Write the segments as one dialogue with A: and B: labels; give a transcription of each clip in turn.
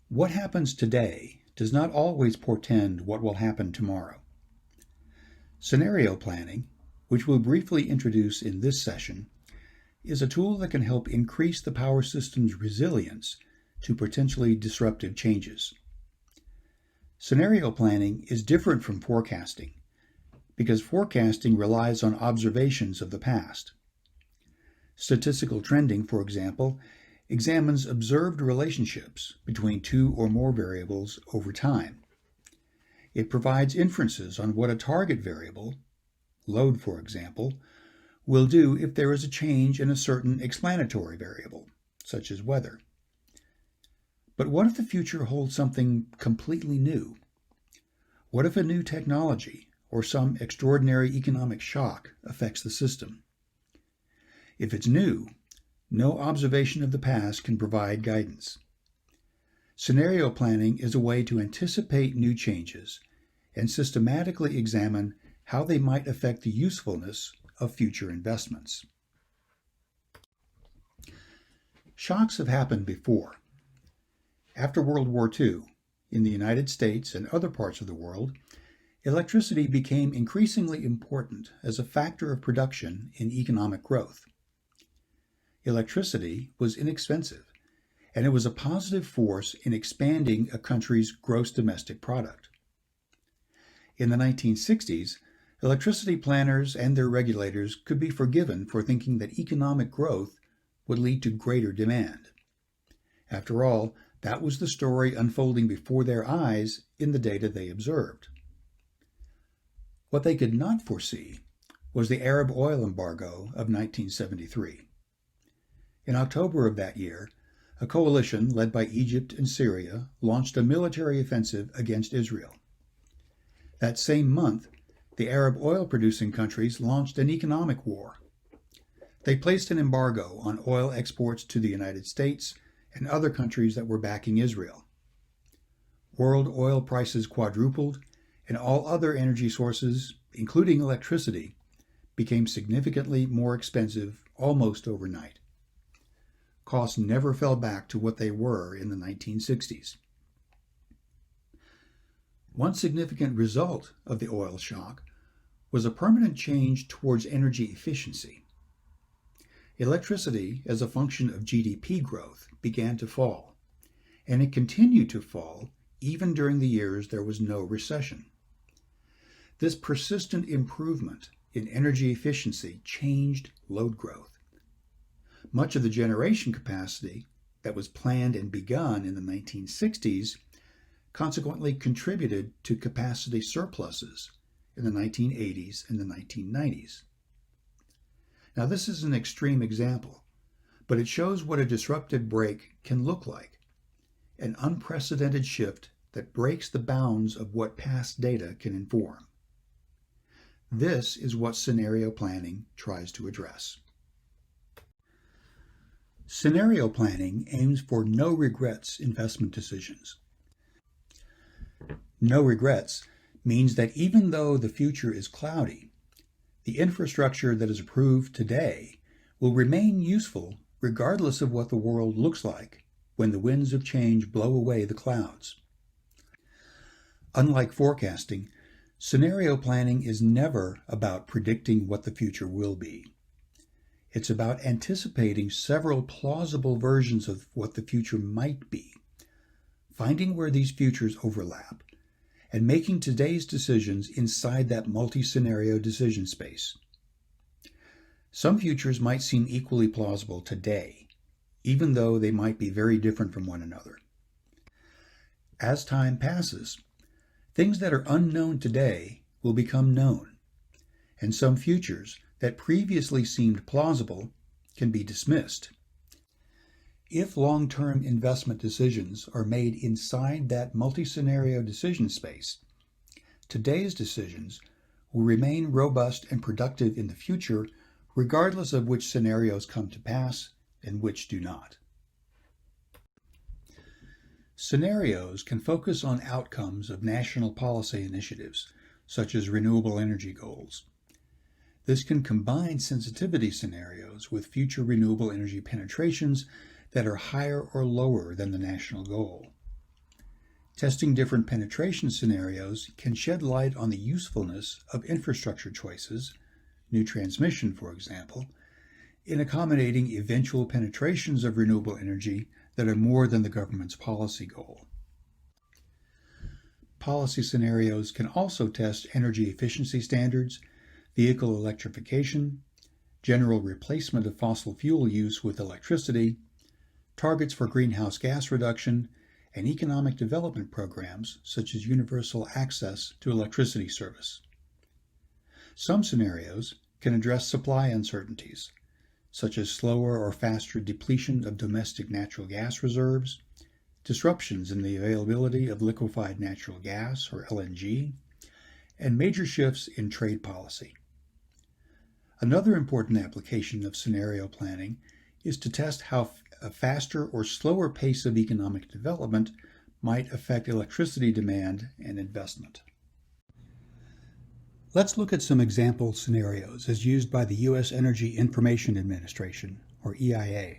A: What happens today does not always portend what will happen tomorrow. Scenario planning, which we'll briefly introduce in this session, is a tool that can help increase the power system's resilience to potentially disruptive changes. Scenario planning is different from forecasting because forecasting relies on observations of the past. Statistical trending, for example, examines observed relationships between two or more variables over time. It provides inferences on what a target variable, load for example, will do if there is a change in a certain explanatory variable, such as weather. But what if the future holds something completely new? What if a new technology or some extraordinary economic shock affects the system? If it's new, no observation of the past can provide guidance. Scenario planning is a way to anticipate new changes and systematically examine how they might affect the usefulness of future investments. Shocks have happened before. After World War II, in the United States and other parts of the world, electricity became increasingly important as a factor of production in economic growth. Electricity was inexpensive, and it was a positive force in expanding a country's gross domestic product. In the 1960s, electricity planners and their regulators could be forgiven for thinking that economic growth would lead to greater demand. After all, that was the story unfolding before their eyes in the data they observed. What they could not foresee was the Arab oil embargo of 1973. In October of that year, a coalition led by Egypt and Syria launched a military offensive against Israel. That same month, the Arab oil-producing countries launched an economic war. They placed an embargo on oil exports to the United States and other countries that were backing Israel. World oil prices quadrupled, and all other energy sources, including electricity, became significantly more expensive almost overnight. Costs never fell back to what they were in the 1960s. One significant result of the oil shock was a permanent change towards energy efficiency. Electricity, as a function of GDP growth, began to fall, and it continued to fall even during the years there was no recession. This persistent improvement in energy efficiency changed load growth. Much of the generation capacity that was planned and begun in the 1960s consequently contributed to capacity surpluses in the 1980s and the 1990s. Now, this is an extreme example, but it shows what a disruptive break can look like, an unprecedented shift that breaks the bounds of what past data can inform. This is what scenario planning tries to address. Scenario planning aims for no regrets investment decisions. No regrets means that even though the future is cloudy, the infrastructure that is approved today will remain useful regardless of what the world looks like when the winds of change blow away the clouds. Unlike forecasting, scenario planning is never about predicting what the future will be. It's about anticipating several plausible versions of what the future might be, finding where these futures overlap, and making today's decisions inside that multi-scenario decision space. Some futures might seem equally plausible today, even though they might be very different from one another. As time passes, things that are unknown today will become known, and some futures that previously seemed plausible can be dismissed. If long-term investment decisions are made inside that multi-scenario decision space, today's decisions will remain robust and productive in the future regardless of which scenarios come to pass and which do not. Scenarios can focus on outcomes of national policy initiatives, such as renewable energy goals. This can combine sensitivity scenarios with future renewable energy penetrations that are higher or lower than the national goal. Testing different penetration scenarios can shed light on the usefulness of infrastructure choices, new transmission, for example, in accommodating eventual penetrations of renewable energy that are more than the government's policy goal. Policy scenarios can also test energy efficiency standards, vehicle electrification, general replacement of fossil fuel use with electricity, targets for greenhouse gas reduction, and economic development programs such as universal access to electricity service. Some scenarios can address supply uncertainties, such as slower or faster depletion of domestic natural gas reserves, disruptions in the availability of liquefied natural gas, or LNG, and major shifts in trade policy. Another important application of scenario planning is to test how a faster or slower pace of economic development might affect electricity demand and investment. Let's look at some example scenarios as used by the U.S. Energy Information Administration, or EIA.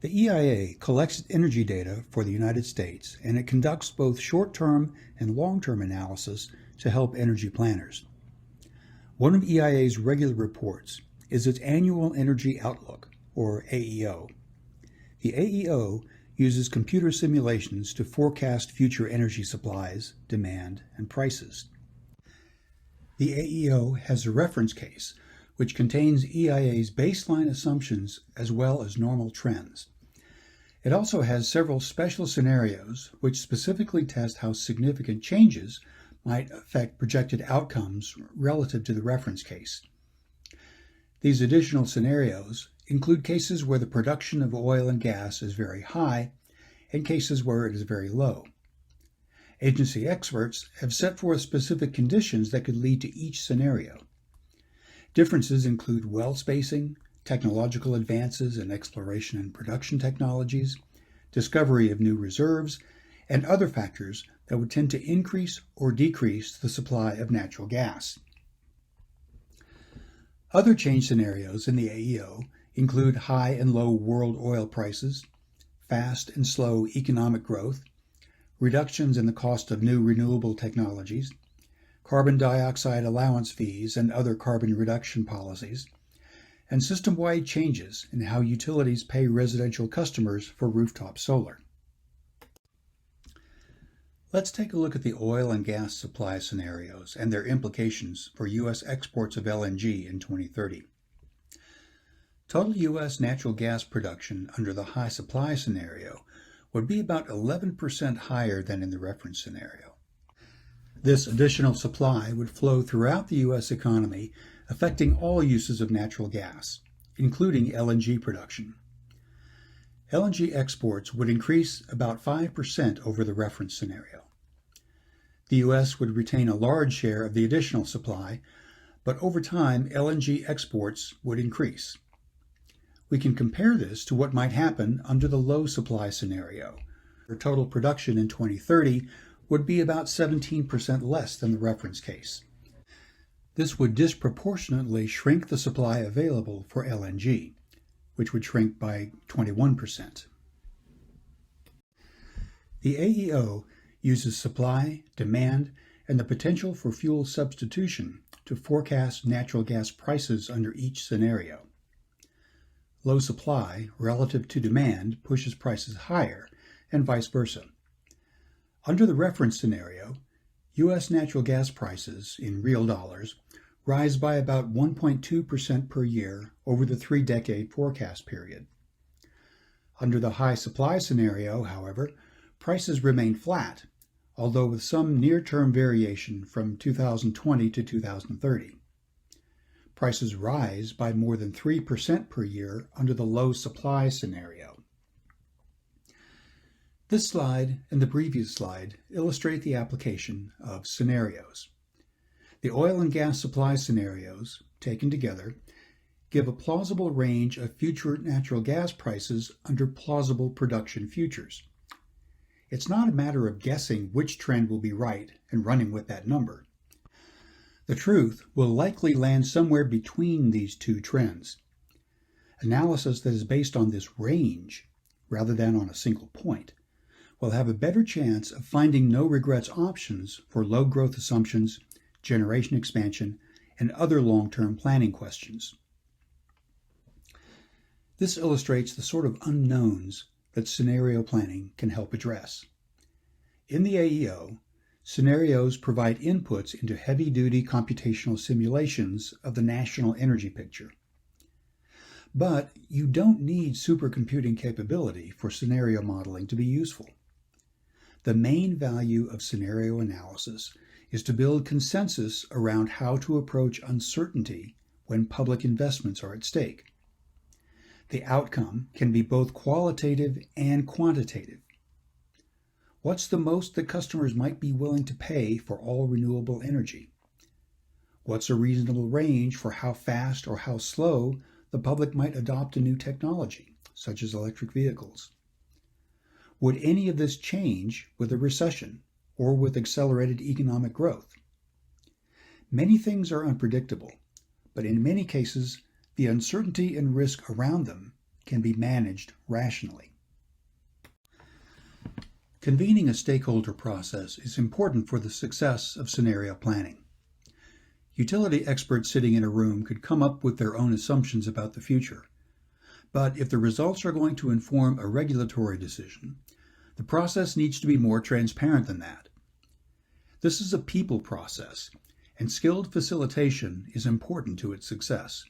A: The EIA collects energy data for the United States, and it conducts both short-term and long-term analysis to help energy planners. One of EIA's regular reports is its Annual Energy Outlook, or AEO. The AEO uses computer simulations to forecast future energy supplies, demand, and prices. The AEO has a reference case, which contains EIA's baseline assumptions as well as normal trends. It also has several special scenarios which specifically test how significant changes might affect projected outcomes relative to the reference case. These additional scenarios include cases where the production of oil and gas is very high and cases where it is very low. Agency experts have set forth specific conditions that could lead to each scenario. Differences include well spacing, technological advances in exploration and production technologies, discovery of new reserves, and other factors that would tend to increase or decrease the supply of natural gas. Other change scenarios in the AEO include high and low world oil prices, fast and slow economic growth, reductions in the cost of new renewable technologies, carbon dioxide allowance fees and other carbon reduction policies, and system-wide changes in how utilities pay residential customers for rooftop solar. Let's take a look at the oil and gas supply scenarios and their implications for U.S. exports of LNG in 2030. Total U.S. natural gas production under the high supply scenario would be about 11% higher than in the reference scenario. This additional supply would flow throughout the U.S. economy, affecting all uses of natural gas, including LNG production. LNG exports would increase about 5% over the reference scenario. The U.S. would retain a large share of the additional supply, but over time, LNG exports would increase. We can compare this to what might happen under the low supply scenario, where total production in 2030 would be about 17% less than the reference case. This would disproportionately shrink the supply available for LNG, which would shrink by 21%. The AEO uses supply, demand, and the potential for fuel substitution to forecast natural gas prices under each scenario. Low supply relative to demand pushes prices higher, and vice versa. Under the reference scenario, U.S. natural gas prices, in real dollars, rise by about 1.2% per year over the 3-decade forecast period. Under the high supply scenario, however, prices remain flat, although with some near-term variation from 2020 to 2030. Prices rise by more than 3% per year under the low supply scenario. This slide and the previous slide illustrate the application of scenarios. The oil and gas supply scenarios, taken together, give a plausible range of future natural gas prices under plausible production futures. It's not a matter of guessing which trend will be right and running with that number. The truth will likely land somewhere between these two trends. Analysis that is based on this range, rather than on a single point, will have a better chance of finding no regrets options for low growth assumptions, generation expansion, and other long-term planning questions. This illustrates the sort of unknowns that scenario planning can help address. In the AEO, scenarios provide inputs into heavy-duty computational simulations of the national energy picture. But you don't need supercomputing capability for scenario modeling to be useful. The main value of scenario analysis is to build consensus around how to approach uncertainty when public investments are at stake. The outcome can be both qualitative and quantitative. What's the most that customers might be willing to pay for all renewable energy? What's a reasonable range for how fast or how slow the public might adopt a new technology, such as electric vehicles? Would any of this change with a recession or with accelerated economic growth? Many things are unpredictable, but in many cases, the uncertainty and risk around them can be managed rationally. Convening a stakeholder process is important for the success of scenario planning. Utility experts sitting in a room could come up with their own assumptions about the future. But if the results are going to inform a regulatory decision, the process needs to be more transparent than that. This is a people process, and skilled facilitation is important to its success.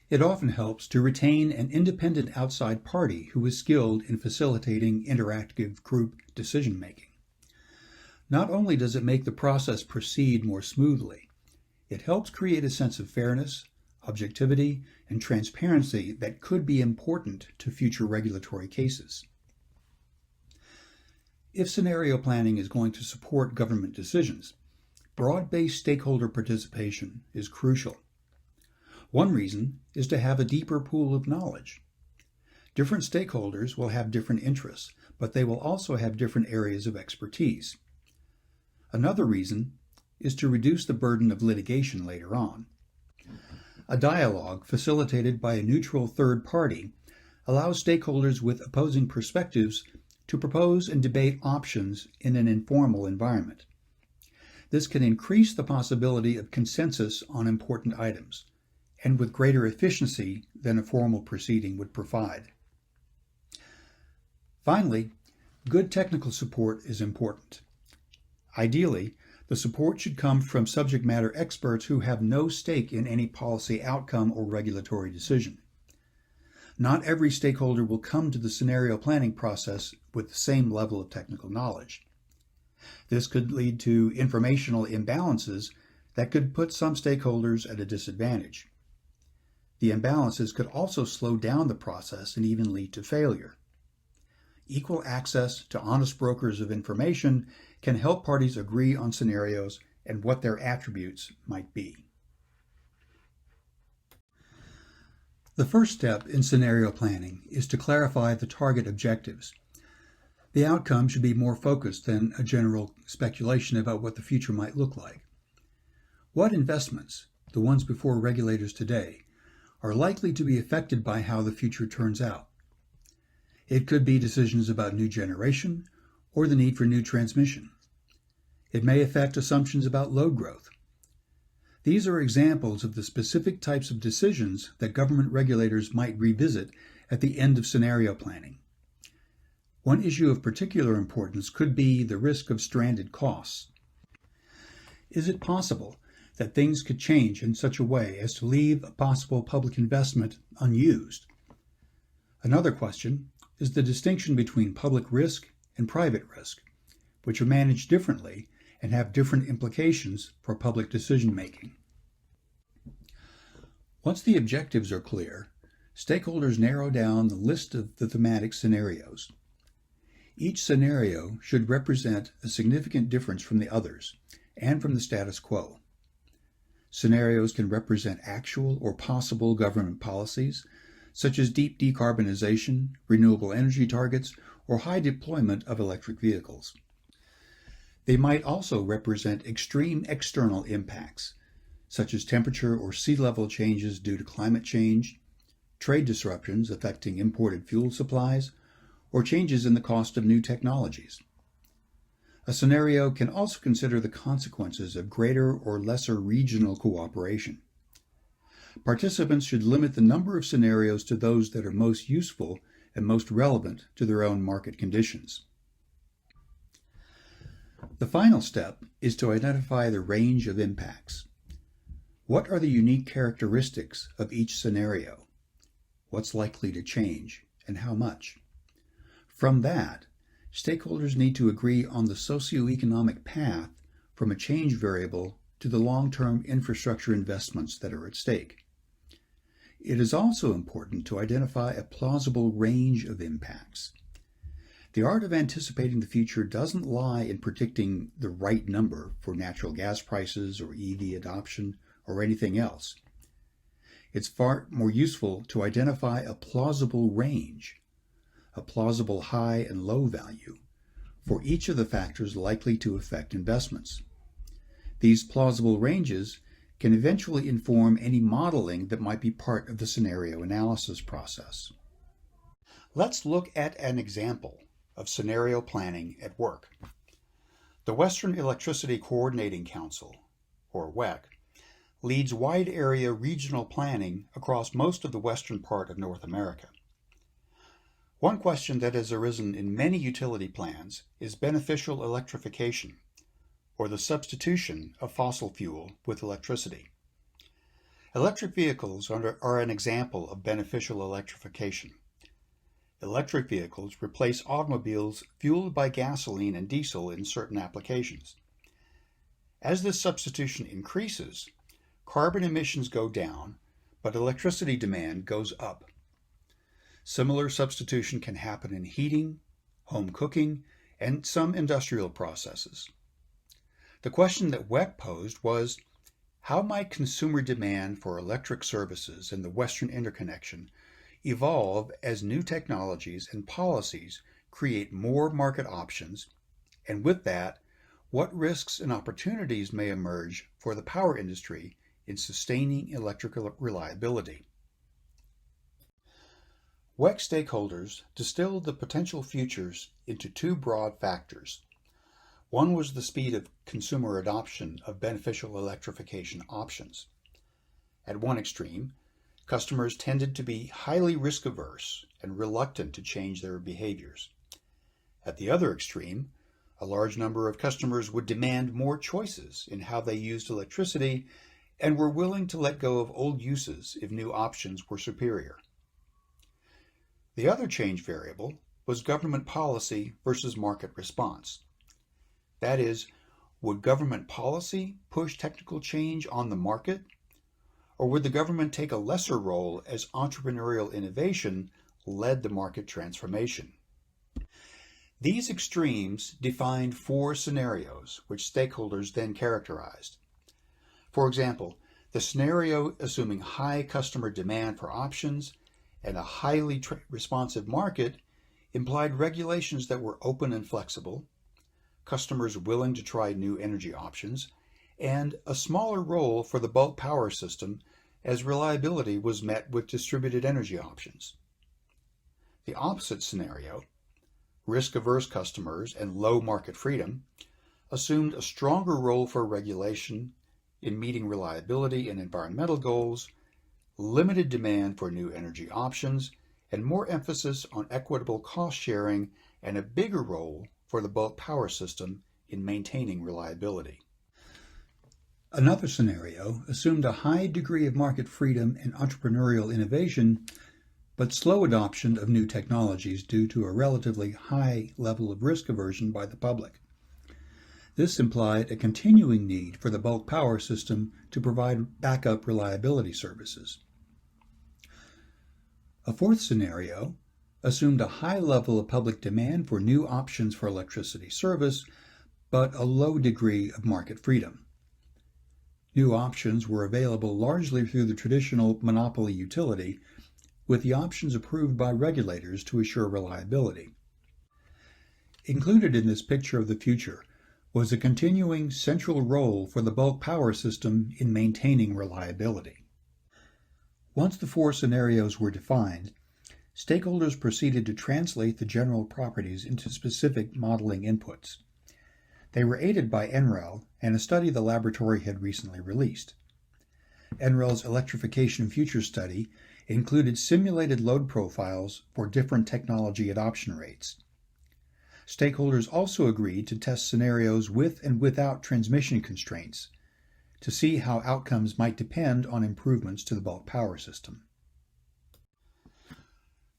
A: It often helps to retain an independent outside party who is skilled in facilitating interactive group decision-making. Not only does it make the process proceed more smoothly, it helps create a sense of fairness, objectivity, and transparency that could be important to future regulatory cases. If scenario planning is going to support government decisions, broad-based stakeholder participation is crucial. One reason is to have a deeper pool of knowledge. Different stakeholders will have different interests, but they will also have different areas of expertise. Another reason is to reduce the burden of litigation later on. A dialogue facilitated by a neutral third party allows stakeholders with opposing perspectives to propose and debate options in an informal environment. This can increase the possibility of consensus on important items, and with greater efficiency than a formal proceeding would provide. Finally, good technical support is important. Ideally, the support should come from subject matter experts who have no stake in any policy outcome or regulatory decision. Not every stakeholder will come to the scenario planning process with the same level of technical knowledge. This could lead to informational imbalances that could put some stakeholders at a disadvantage. The imbalances could also slow down the process and even lead to failure. Equal access to honest brokers of information can help parties agree on scenarios and what their attributes might be. The first step in scenario planning is to clarify the target objectives. The outcome should be more focused than a general speculation about what the future might look like. What investments, the ones before regulators today, are likely to be affected by how the future turns out? It could be decisions about new generation or the need for new transmission. It may affect assumptions about load growth. These are examples of the specific types of decisions that government regulators might revisit at the end of scenario planning. One issue of particular importance could be the risk of stranded costs. Is it possible that things could change in such a way as to leave a possible public investment unused? Another question is the distinction between public risk and private risk, which are managed differently and have different implications for public decision-making. Once the objectives are clear, stakeholders narrow down the list of the thematic scenarios. Each scenario should represent a significant difference from the others and from the status quo. Scenarios can represent actual or possible government policies, such as deep decarbonization, renewable energy targets, or high deployment of electric vehicles. They might also represent extreme external impacts, such as temperature or sea level changes due to climate change, trade disruptions affecting imported fuel supplies, or changes in the cost of new technologies. A scenario can also consider the consequences of greater or lesser regional cooperation. Participants should limit the number of scenarios to those that are most useful and most relevant to their own market conditions. The final step is to identify the range of impacts. What are the unique characteristics of each scenario? What's likely to change, and how much? From that, stakeholders need to agree on the socioeconomic path from a change variable to the long-term infrastructure investments that are at stake. It is also important to identify a plausible range of impacts. The art of anticipating the future doesn't lie in predicting the right number for natural gas prices or EV adoption or anything else. It's far more useful to identify a plausible range, a plausible high and low value, for each of the factors likely to affect investments. These plausible ranges can eventually inform any modeling that might be part of the scenario analysis process. Let's look at an example of scenario planning at work. The Western Electricity Coordinating Council, or WEC, leads wide area regional planning across most of the western part of North America. One question that has arisen in many utility plans is beneficial electrification, or the substitution of fossil fuel with electricity. Electric vehicles are an example of beneficial electrification. Electric vehicles replace automobiles fueled by gasoline and diesel in certain applications. As this substitution increases, carbon emissions go down, but electricity demand goes up. Similar substitution can happen in heating, home cooking, and some industrial processes. The question that WEC posed was, how might consumer demand for electric services in the Western Interconnection evolve as new technologies and policies create more market options, and with that, what risks and opportunities may emerge for the power industry in sustaining electrical reliability? WEC stakeholders distilled the potential futures into two broad factors. One was the speed of consumer adoption of beneficial electrification options. At one extreme, customers tended to be highly risk-averse and reluctant to change their behaviors. At the other extreme, a large number of customers would demand more choices in how they used electricity and were willing to let go of old uses if new options were superior. The other change variable was government policy versus market response. That is, would government policy push technical change on the market, or would the government take a lesser role as entrepreneurial innovation led the market transformation? These extremes defined four scenarios, which stakeholders then characterized. For example, the scenario assuming high customer demand for options and a highly responsive market implied regulations that were open and flexible, customers willing to try new energy options, and a smaller role for the bulk power system as reliability was met with distributed energy options. The opposite scenario, risk-averse customers and low market freedom, assumed a stronger role for regulation in meeting reliability and environmental goals, limited demand for new energy options, and more emphasis on equitable cost sharing and a bigger role for the bulk power system in maintaining reliability. Another scenario assumed a high degree of market freedom and entrepreneurial innovation, but slow adoption of new technologies due to a relatively high level of risk aversion by the public. This implied a continuing need for the bulk power system to provide backup reliability services. A fourth scenario assumed a high level of public demand for new options for electricity service, but a low degree of market freedom. New options were available largely through the traditional monopoly utility, with the options approved by regulators to assure reliability. Included in this picture of the future was a continuing central role for the bulk power system in maintaining reliability. Once the four scenarios were defined, Stakeholders proceeded to translate the general properties into specific modeling inputs. They were aided by NREL and a study the laboratory had recently released. NREL's Electrification Future Study included simulated load profiles for different technology adoption rates. Stakeholders also agreed to test scenarios with and without transmission constraints to see how outcomes might depend on improvements to the bulk power system.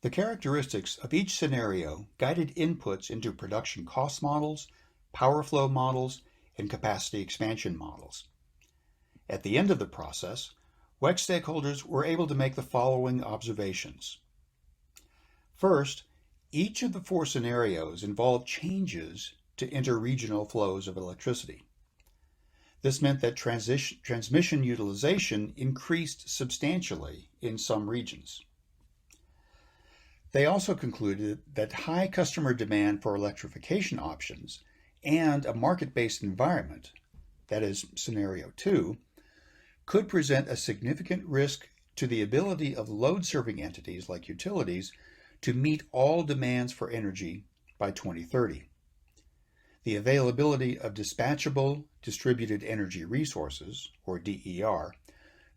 A: The characteristics of each scenario guided inputs into production cost models, power flow models, and capacity expansion models. At the end of the process, WEC stakeholders were able to make the following observations. First, each of the 4 scenarios involved changes to interregional flows of electricity. This meant that transmission utilization increased substantially in some regions. They also concluded that high customer demand for electrification options and a market-based environment, that is, Scenario 2, could present a significant risk to the ability of load-serving entities like utilities to meet all demands for energy by 2030. The availability of dispatchable distributed energy resources, or DER,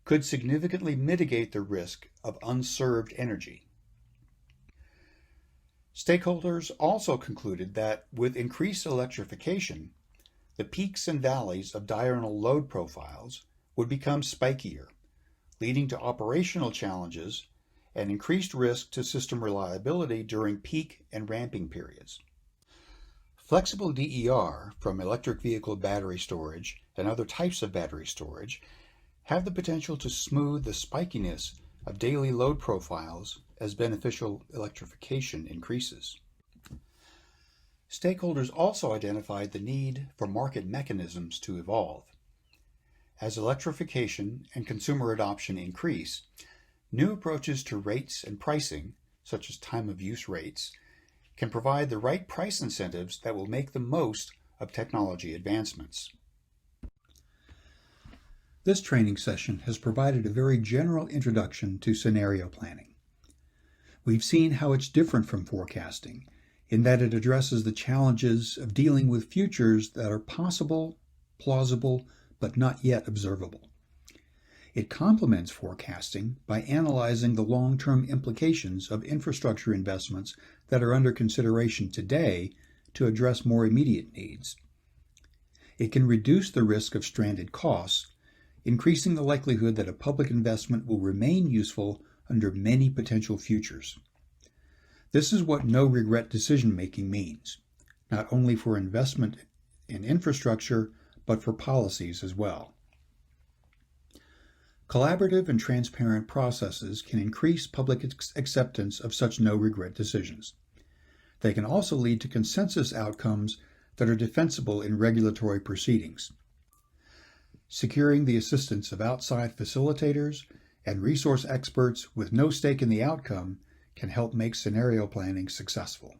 A: could significantly mitigate the risk of unserved energy. Stakeholders also concluded that with increased electrification, the peaks and valleys of diurnal load profiles would become spikier, leading to operational challenges and increased risk to system reliability during peak and ramping periods. Flexible DER from electric vehicle battery storage and other types of battery storage have the potential to smooth the spikiness of daily load profiles as beneficial electrification increases. Stakeholders also identified the need for market mechanisms to evolve. As electrification and consumer adoption increase, new approaches to rates and pricing, such as time-of-use rates, can provide the right price incentives that will make the most of technology advancements. This training session has provided a very general introduction to scenario planning. We've seen how it's different from forecasting, in that it addresses the challenges of dealing with futures that are possible, plausible, but not yet observable. It complements forecasting by analyzing the long-term implications of infrastructure investments that are under consideration today to address more immediate needs. It can reduce the risk of stranded costs, increasing the likelihood that a public investment will remain useful under many potential futures. This is what no-regret decision-making means, not only for investment in infrastructure, but for policies as well. Collaborative and transparent processes can increase public acceptance of such no-regret decisions. They can also lead to consensus outcomes that are defensible in regulatory proceedings. Securing the assistance of outside facilitators and resource experts with no stake in the outcome can help make scenario planning successful.